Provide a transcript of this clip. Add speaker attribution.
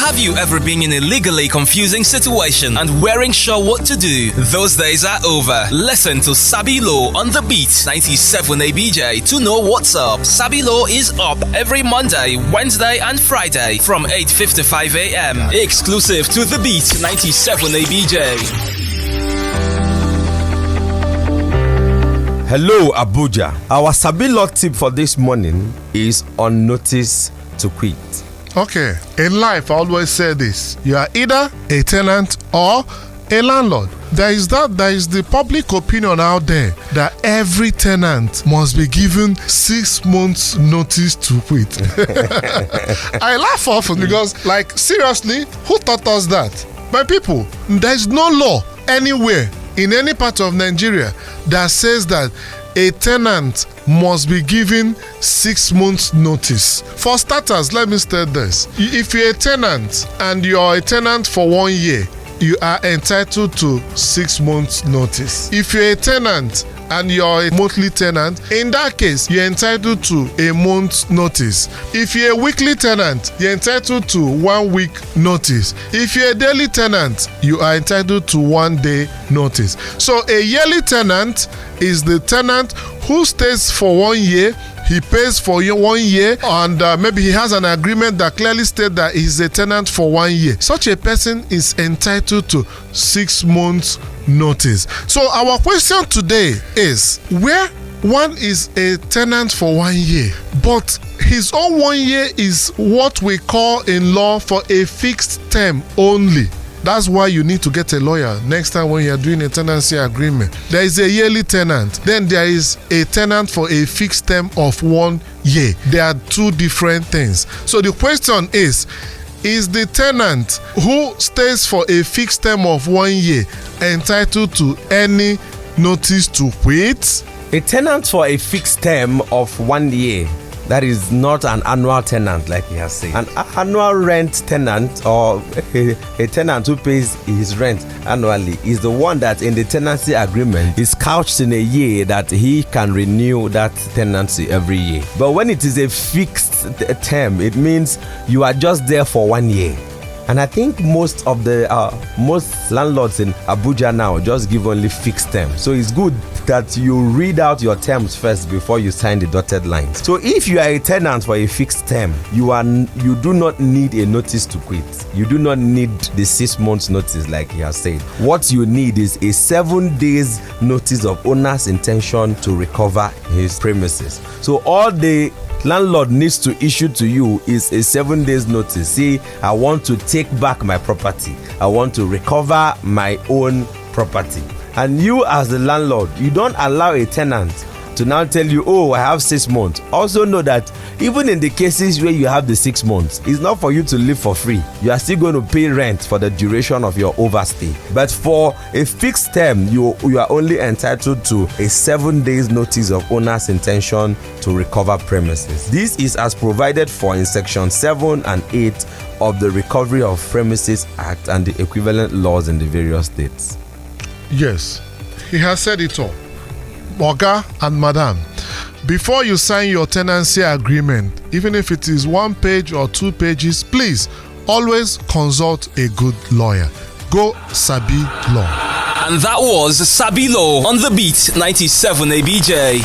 Speaker 1: Have you ever been in a legally confusing situation and weren't sure what to do? Those days are over. Listen to Sabi Law on the Beat 97 ABJ to know what's up. Sabi Law is up every Monday, Wednesday and Friday from 8:55 a.m. Exclusive to the Beat 97 ABJ.
Speaker 2: Hello Abuja. Our Sabi Law tip for this morning is on notice to quit.
Speaker 3: Okay, in life I always say this: you are either a tenant or a landlord. There is the public opinion out there that every tenant must be given 6 months notice to quit. I laugh often because, seriously, who taught us that? My people, there is no law anywhere in any part of Nigeria that says that a tenant must be given 6 months notice. For starters, let me state this: if you're a tenant and you're a tenant for 1 year, you are entitled to 6 months notice. If you're a tenant and you're a monthly tenant, in that case, you're entitled to a month's notice. If you're a weekly tenant, you're entitled to 1 week notice. If you're a daily tenant, you are entitled to 1 day notice. So a yearly tenant is the tenant who stays for 1 year. He pays for 1 year, and maybe he has an agreement that clearly states that he's a tenant for 1 year. Such a person is entitled to 6 months notice. So our question today is, where one is a tenant for 1 year, but his own 1 year is what we call in law for a fixed term only. That's why you need to get a lawyer next time when you are doing a tenancy agreement. There is a yearly tenant. Then there is a tenant for a fixed term of 1 year. They are two different things. So the question is the tenant who stays for a fixed term of 1 year entitled to any notice to quit?
Speaker 2: A tenant for a fixed term of 1 year, that is not an annual tenant, like he has said. An annual rent tenant, or a tenant who pays his rent annually, is the one that in the tenancy agreement is couched in a year that he can renew that tenancy every year. But when it is a fixed term, it means you are just there for 1 year. And I think most landlords in Abuja now just give only fixed terms. So it's good that you read out your terms first before you sign the dotted lines. So if you are a tenant for a fixed term, you do not need a notice to quit. You do not need the 6 months notice like he has said. What you need is a 7 days notice of owner's intention to recover his premises. So all the landlord needs to issue to you is a 7 days notice. Say, I want to take back my property. I want to recover my own property. And you as the landlord, you don't allow a tenant to now tell you, oh, I have 6 months. Also know that even in the cases where you have the 6 months, it's not for you to live for free. You are still going to pay rent for the duration of your overstay. But for a fixed term, you are only entitled to a 7 days notice of owner's intention to recover premises. This is as provided for in section 7 and 8 of the Recovery of Premises Act and the equivalent laws in the various states.
Speaker 3: Yes, he has said it all. Oga and Madam, before you sign your tenancy agreement, even if it is 1 page or 2 pages, please always consult a good lawyer. Go Sabi Law.
Speaker 1: And that was Sabi Law on the Beat 97 ABJ.